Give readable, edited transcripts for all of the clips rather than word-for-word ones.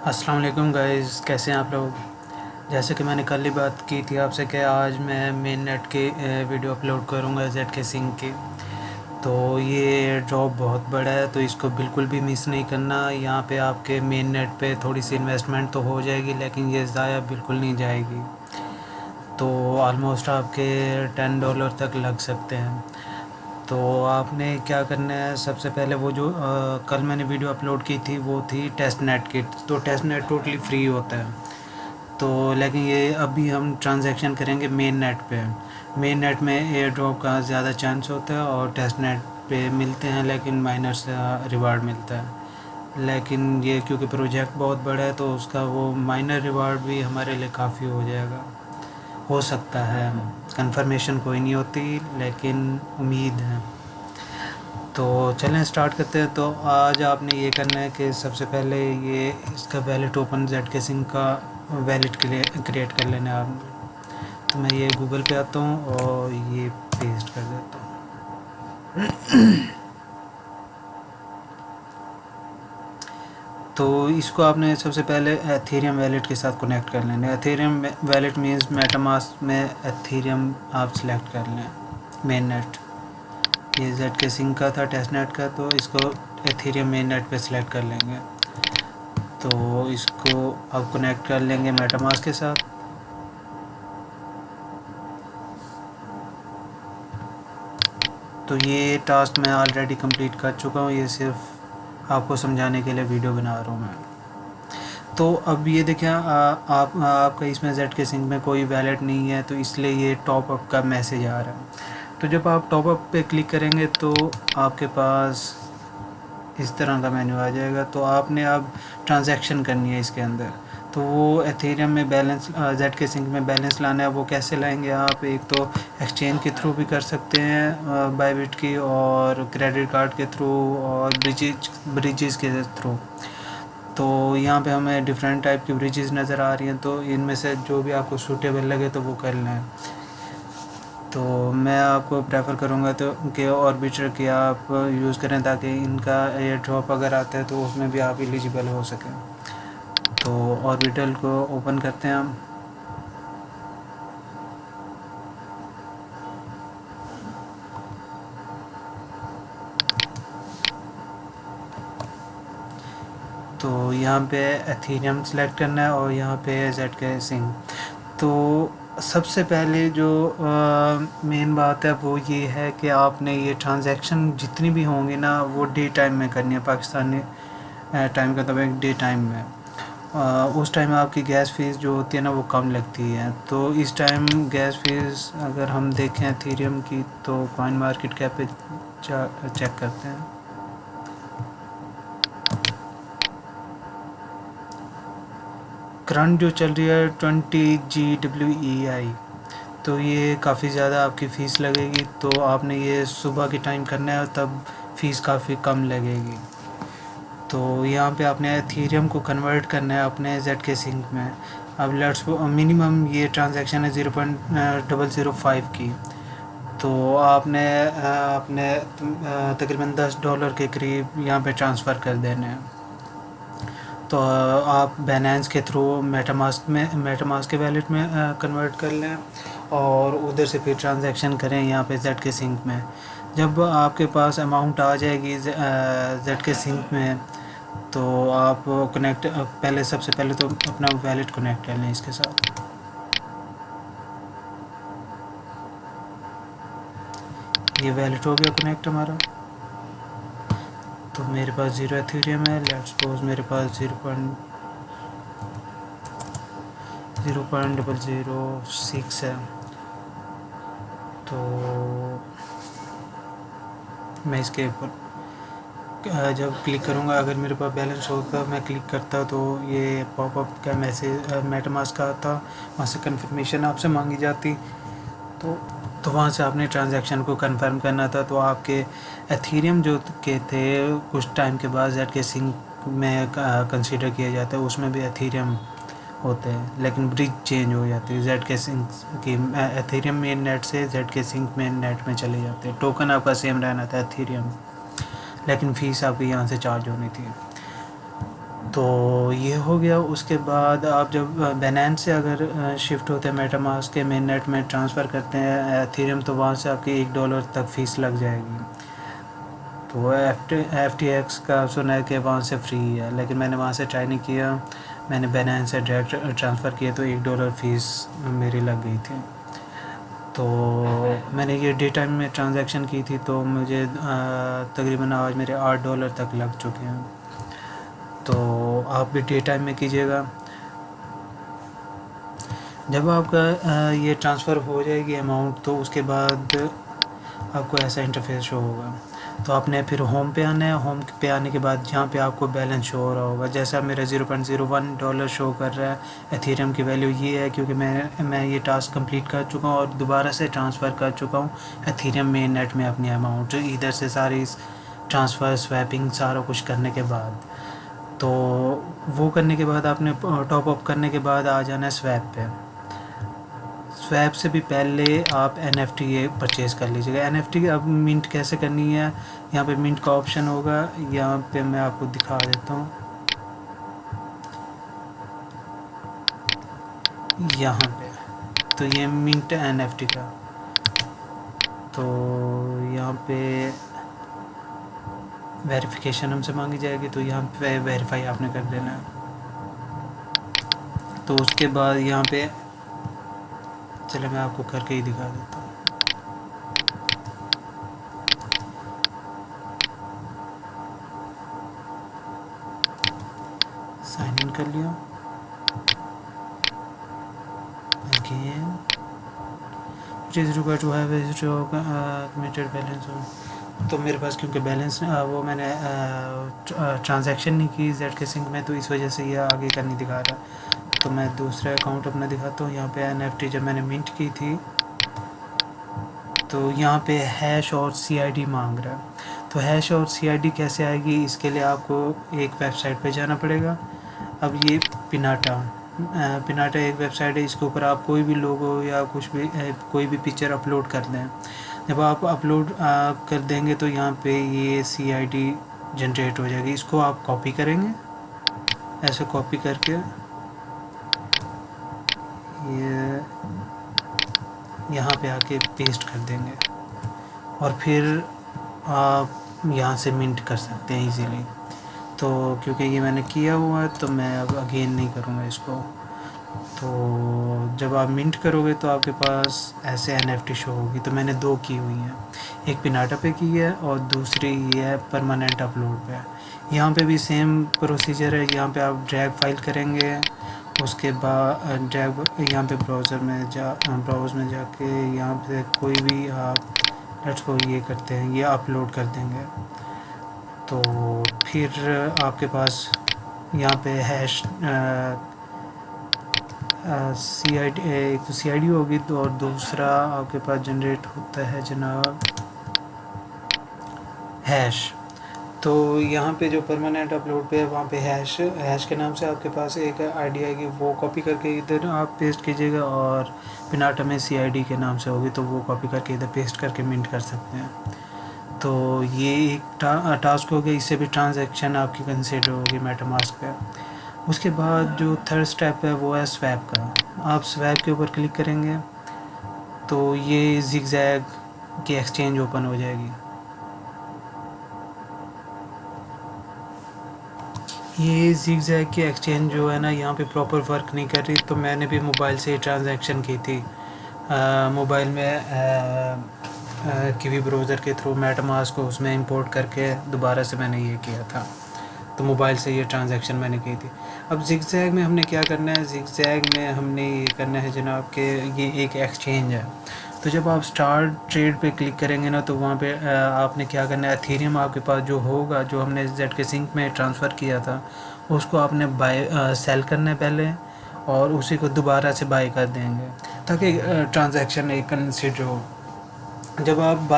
अस्सलाम वालेकुम गाइस, कैसे हैं आप लोग। जैसे कि मैंने कल ही बात की थी आपसे कि आज मैं मेन नेट के वीडियो अपलोड करूंगा जेड के सिंह की। तो ये ड्रॉप बहुत बड़ा है, तो इसको बिल्कुल भी मिस नहीं करना। यहाँ पे आपके मेन नेट पे थोड़ी सी इन्वेस्टमेंट तो हो जाएगी, लेकिन ये ज़ाया बिल्कुल नहीं जाएगी। तो ऑलमोस्ट आपके $10 तक लग सकते हैं। तो आपने क्या करना है, सबसे पहले वो जो कल मैंने वीडियो अपलोड की थी वो थी टेस्ट नेट की। तो टेस्ट नेट टोटली फ्री होता है। तो लेकिन ये अभी हम ट्रांजैक्शन करेंगे मेन नेट पे। मेन नेट में एयर ड्रॉप का ज़्यादा चांस होता है और टेस्ट नेट पे मिलते हैं, लेकिन माइनर सा रिवार्ड मिलता है। लेकिन ये क्योंकि प्रोजेक्ट बहुत बड़ा है तो उसका वो माइनर रिवार्ड भी हमारे लिए काफ़ी हो जाएगा, हो सकता है। कंफर्मेशन कोई नहीं होती, लेकिन उम्मीद है। तो चलें स्टार्ट करते हैं। तो आज आपने ये करना है कि सबसे पहले ये इसका वैलेट ओपन जेड के सिंह का वैलेट क्रिएट कर लेना है आपने। तो मैं ये गूगल पे आता हूँ और ये पेस्ट कर देता हूँ। तो इसको आपने सबसे पहले एथेरियम वैलेट के साथ कनेक्ट कर लेना है। एथेरियम वैलेट मीन्स मेटामास्क में एथेरियम आप सिलेक्ट कर लें मेन नेट। ये जेड के सिंह का था टेस्ट नेट का, तो इसको एथेरियम मेन नेट पे सिलेक्ट कर लेंगे। तो इसको आप कनेक्ट कर लेंगे मेटामास्क के साथ। तो ये टास्क मैं ऑलरेडी कंप्लीट कर चुका हूँ, ये सिर्फ आपको समझाने के लिए वीडियो बना रहा हूँ मैं। तो अब ये देखें, आपका इसमें जेड के सिंह में कोई वैलेट नहीं है, तो इसलिए ये टॉप अप का मैसेज आ रहा है। तो जब आप टॉप अप पे क्लिक करेंगे तो आपके पास इस तरह का मेन्यू आ जाएगा। तो आपने अब ट्रांजैक्शन करनी है इसके अंदर। तो वो एथेरियम में बैलेंस जेड के सिंह में बैलेंस लाना है। वो कैसे लाएंगे आप, एक तो एक्सचेंज के थ्रू भी कर सकते हैं बायबिट की, और क्रेडिट कार्ड के थ्रू, और ब्रिजेस के थ्रू। तो यहाँ पे हमें डिफरेंट टाइप की ब्रिजेस नज़र आ रही हैं, तो इनमें से जो भी आपको सूटेबल लगे तो वो कर लें। तो मैं आपको प्रेफर करूँगा तो कि ऑर्बिटर की आप यूज़ करें, ताकि इनका एयर ड्रॉप अगर आता है तो उसमें भी आप एलिजिबल हो सकें। तो ऑर्बिटल को ओपन करते हैं हम। तो यहाँ पे एथेरियम सेलेक्ट करना है और यहाँ पे जेड के सिंह। तो सबसे पहले जो मेन बात है वो ये है कि आपने ये ट्रांजैक्शन जितनी भी होंगी ना वो डे टाइम में करनी है, पाकिस्तानी टाइम का, तब एक डे टाइम में। उस टाइम आपकी गैस फीस जो होती है ना वो कम लगती है। तो इस टाइम गैस फीस अगर हम देखें एथेरियम की, तो कॉइन मार्केट कैप पे चेक करते हैं। करंट जो चल रही है 20 GWEI। तो ये काफ़ी ज़्यादा आपकी फ़ीस लगेगी। तो आपने ये सुबह के टाइम करना है, तब फ़ीस काफ़ी कम लगेगी। तो यहाँ पे आपने एथेरियम को कन्वर्ट करना है अपने जेड के सिंक में। अब लेट्स मिनिमम ये ट्रांजैक्शन है 0.005 की। तो आपने अपने तकरीबन $10 के करीब यहाँ पे ट्रांसफ़र कर देने हैं। तो आप बैलेंस के थ्रू मेटामास्क के वैलेट में कन्वर्ट कर लें और उधर से फिर ट्रांजैक्शन करें यहाँ पे जेड के सिंक में। जब आपके पास अमाउंट आ जाएगी जेड के सिंक में, तो आप कनेक्ट पहले सबसे पहले तो अपना वैलेट कनेक्ट कर लें इसके साथ। ये वैलेट हो गया कनेक्ट हमारा। तो मेरे पास 0 एथेरियम है। लेट्स सपोज मेरे पास 0.006 है। तो मैं इसके ऊपर जब क्लिक करूँगा, अगर मेरे पास बैलेंस होता मैं क्लिक करता तो ये पॉपअप का मैसेज मेटामास्क का आता, वहाँ से कंफर्मेशन आपसे मांगी जाती। तो वहाँ से आपने ट्रांजैक्शन को कंफर्म करना था। तो आपके एथेरियम जो के थे कुछ टाइम के बाद जेड के सिंक में कंसीडर किया जाता है, उसमें भी एथेरियम होते हैं, लेकिन ब्रिज चेंज हो जाती है। जेड के सिंक की एथेरियम मेन नेट से जेड के सिंक मेन नेट में चले जाते हैं। टोकन आपका सेम रहना था एथेरियम, लेकिन फ़ीस आपकी यहाँ से चार्ज होनी थी। तो ये हो गया। उसके बाद आप जब बाइनेंस से अगर शिफ्ट होते हैं मेटामास्क के मेन नेट में ट्रांसफ़र करते हैं एथेरियम, तो वहाँ से आपकी $1 तक फ़ीस लग जाएगी। तो FTX का सुना है कि वहाँ से फ्री है, लेकिन मैंने वहाँ से ट्राई नहीं किया। मैंने बाइनेंस से डायरेक्ट ट्रांसफ़र किया तो $1 फ़ीस मेरी लग गई थी। तो मैंने ये डे टाइम में ट्रांजैक्शन की थी, तो मुझे तकरीबन आज मेरे $8 तक लग चुके हैं। तो आप भी डे टाइम में कीजिएगा। जब आपका ये ट्रांसफ़र हो जाएगी अमाउंट, तो उसके बाद आपको ऐसा इंटरफेस शो होगा। तो आपने फिर होम पे आना है। होम पे आने के बाद जहाँ पे आपको बैलेंस शो हो रहा होगा, जैसा मेरा $0.01 शो कर रहा है। एथेरियम की वैल्यू ये है क्योंकि मैं ये टास्क कंप्लीट कर चुका हूँ और दोबारा से ट्रांसफ़र कर चुका हूँ एथेरियम मेन नेट में अपनी अमाउंट, इधर से सारी ट्रांसफ़र स्वैपिंग सारा कुछ करने के बाद। तो वो करने के बाद आपने टॉप अप करने के बाद आ जाना है स्वैप पे। स्वैप से भी पहले आप NFT परचेज़ कर लीजिएगा। NFT अब मिंट कैसे करनी है, यहाँ पे मिंट का ऑप्शन होगा। यहाँ पे मैं आपको दिखा देता हूँ। यहाँ पे तो ये मिंट NFT का, तो यहाँ पे वेरिफिकेशन हमसे मांगी जाएगी, तो यहाँ पे वेरीफाई आपने कर देना है। तो उसके बाद यहाँ पे चले मैं आपको करके ही दिखा देता हूँ। साइन इन कर लिया। Again it is required to have committed balance. तो मेरे पास क्योंकि बैलेंस वो मैंने ट्रांजैक्शन नहीं की ZK सिंक में, तो इस वजह से ये आगे का नहीं दिखा रहा। तो मैं दूसरा अकाउंट अपना दिखाता हूँ। यहाँ पे NFT जब मैंने मिंट की थी, तो यहाँ पे हैश और CID मांग रहा है। तो हैश और CID कैसे आएगी, इसके लिए आपको एक वेबसाइट पे जाना पड़ेगा। अब ये पिनाटा एक वेबसाइट है। इसके ऊपर आप कोई भी लोगो या कुछ भी कोई भी पिक्चर अपलोड कर दें। जब आप अपलोड कर देंगे तो यहाँ पे ये CID जनरेट हो जाएगी। इसको आप कॉपी करेंगे, ऐसे कॉपी करके ये यहाँ पे आके पेस्ट कर देंगे और फिर आप यहाँ से मिंट कर सकते हैं इजीली। तो क्योंकि ये मैंने किया हुआ है तो मैं अब अगेन नहीं करूँगा इसको। तो जब आप मिंट करोगे तो आपके पास ऐसे NFT शो होगी। तो मैंने 2 की हुई हैं, एक पिनाटा पे की है और दूसरी ये है परमानेंट अपलोड पे। यहाँ पे भी सेम प्रोसीजर है। यहाँ पे आप ड्रैग फाइल करेंगे, उसके बाद ड्रैग यहाँ पे ब्राउज़र में जाके यहाँ पे कोई भी आप लेट्स को ये करते हैं, ये अपलोड कर देंगे। तो फिर आपके पास यहाँ पे हैश CID, एक तो CID होगी तो और दूसरा आपके पास जनरेट होता है जनाब हैश। तो यहाँ पे जो परमानेंट अपलोड पे है वहाँ पे हैश के नाम से आपके पास एक आईडी आएगी, वो कॉपी करके इधर आप पेस्ट कीजिएगा। और पिनाटा में CID के नाम से होगी तो वो कॉपी करके इधर पेस्ट करके मिंट कर सकते हैं। तो ये एक टास्क हो गया, इससे भी ट्रांजैक्शन आपकी कंसिडर होगी मेटामास्क पे। उसके बाद जो थर्ड स्टेप है वो है स्वैप का। आप स्वैप के ऊपर क्लिक करेंगे तो ये ज़िगज़ैग की एक्सचेंज ओपन हो जाएगी। ये ज़िगज़ैग की एक्सचेंज जो है ना, यहाँ पे प्रॉपर वर्क नहीं कर रही। तो मैंने भी मोबाइल से ही ट्रांजैक्शन की थी। मोबाइल में किवी ब्राउज़र के थ्रू मेटामास्क को उसमें इंपोर्ट करके दोबारा से मैंने ये किया था। तो मोबाइल से ये ट्रांजैक्शन मैंने की थी। अब ज़िगज़ैग में हमने क्या करना है, ज़िगज़ैग में हमने ये करना है जनाब कि ये एक एक्सचेंज है। तो जब आप स्टार्ट ट्रेड पे क्लिक करेंगे ना, तो वहाँ पे आपने क्या करना है, एथेरियम आपके पास जो होगा, जो हमने ZK सिंक में ट्रांसफ़र किया था, उसको आपने सेल करना है पहले और उसी को दोबारा से बाय कर देंगे ताकि ट्रांजैक्शन एक कंसिडर हो। जब आप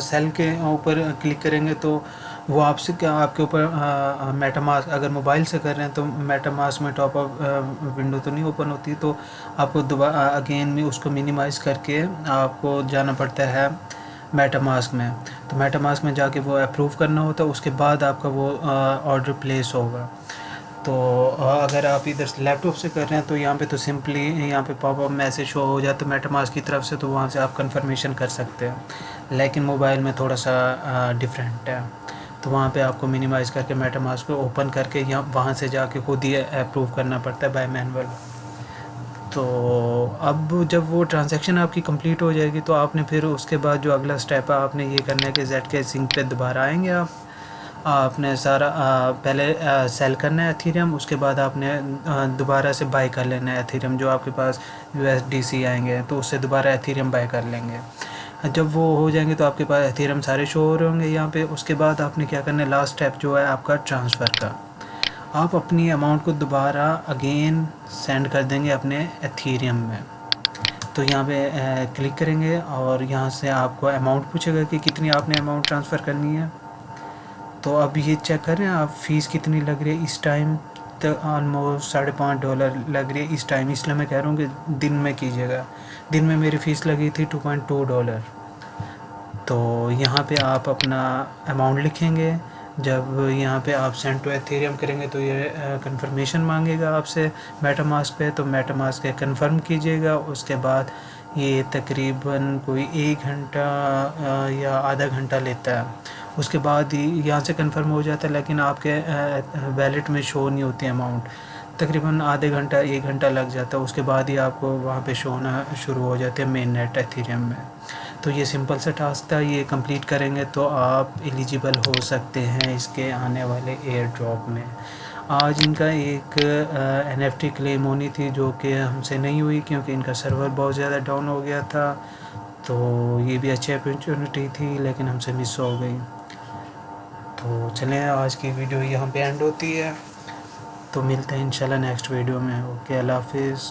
सेल के ऊपर क्लिक करेंगे तो वो आपसे क्या आपके ऊपर मेटामास्क अगर मोबाइल से कर रहे हैं तो मेटामास्क में टॉप अप विंडो तो नहीं ओपन होती। तो आपको दोबारा अगेन में उसको मिनिमाइज़ करके आपको जाना पड़ता है मेटामास्क में। तो मेटामास्क में जाके वो अप्रूव करना होता है, उसके बाद आपका वो ऑर्डर प्लेस होगा। तो अगर आप इधर से लैपटॉप से कर रहे हैं तो यहाँ पे तो सिंपली यहाँ पे पॉपअप मैसेज शो हो जाता है मेटामास्क की तरफ से, तो वहाँ से आप कंफर्मेशन कर सकते हैं। लेकिन मोबाइल में थोड़ा सा डिफरेंट है, तो वहाँ पे आपको मिनिमाइज़ करके मेटामास्क को ओपन करके यहाँ वहाँ से जाके खुद ही अप्रूव करना पड़ता है बाय मैनुअल। तो अब जब वो ट्रांजैक्शन आपकी कंप्लीट हो जाएगी तो आपने फिर उसके बाद जो अगला स्टेप है आपने ये करना है कि ZK Sync पे दोबारा आएंगे आपने सारा पहले सेल करना है एथीरियम, उसके बाद आपने दोबारा से बाय कर लेना है एथीरियम। जो आपके पास USDC आएंगे तो उससे दोबारा एथीरियम बाय कर लेंगे। जब वो हो जाएंगे तो आपके पास एथीरियम सारे शो हो रहे होंगे यहाँ पे। उसके बाद आपने क्या करना है, लास्ट स्टेप जो है आपका ट्रांसफ़र का, आप अपनी अमाउंट को दोबारा अगेन सेंड कर देंगे अपने एथीरियम में। तो यहाँ पे क्लिक करेंगे और यहाँ से आपको अमाउंट पूछेगा कि कितनी आपने अमाउंट ट्रांसफ़र करनी है। तो अब ये चेक करें आप फ़ीस कितनी लग रही है इस टाइम, तो ऑलमोस्ट $5.5 लग रही है इस टाइम, इसलिए मैं कह रहा हूँ कि दिन में कीजिएगा। दिन में मेरी फ़ीस लगी थी $2.2। तो यहाँ पे आप अपना अमाउंट लिखेंगे। जब यहाँ पे आप सेंड टू एथेरियम करेंगे तो ये कंफर्मेशन मांगेगा आपसे मेटामास्क पे, तो मेटामास्क पे कंफर्म कीजिएगा। उसके बाद ये तकरीबन कोई 1 घंटा या आधा घंटा लेता है। उसके बाद ही यहाँ से कंफर्म हो जाता है, लेकिन आपके वैलेट में शो नहीं होती अमाउंट। तकरीबन आधे घंटा 1 घंटा लग जाता है, उसके बाद ही आपको वहाँ पे शो होना शुरू हो जाते हैं मेन नेट एथेरियम में। तो ये सिंपल सा टास्क था, ये कंप्लीट करेंगे तो आप एलिजिबल हो सकते हैं इसके आने वाले एयर ड्रॉप में। आज इनका एक NFT क्लेम होनी थी जो कि हमसे नहीं हुई क्योंकि इनका सर्वर बहुत ज़्यादा डाउन हो गया था। तो ये भी अच्छी अपॉर्चुनिटी थी लेकिन हमसे मिस हो गई। तो चलें, आज की वीडियो यहाँ पे एंड होती है, तो मिलते हैं इंशाल्लाह नेक्स्ट वीडियो में। ओके, अल्लाह हाफिज़।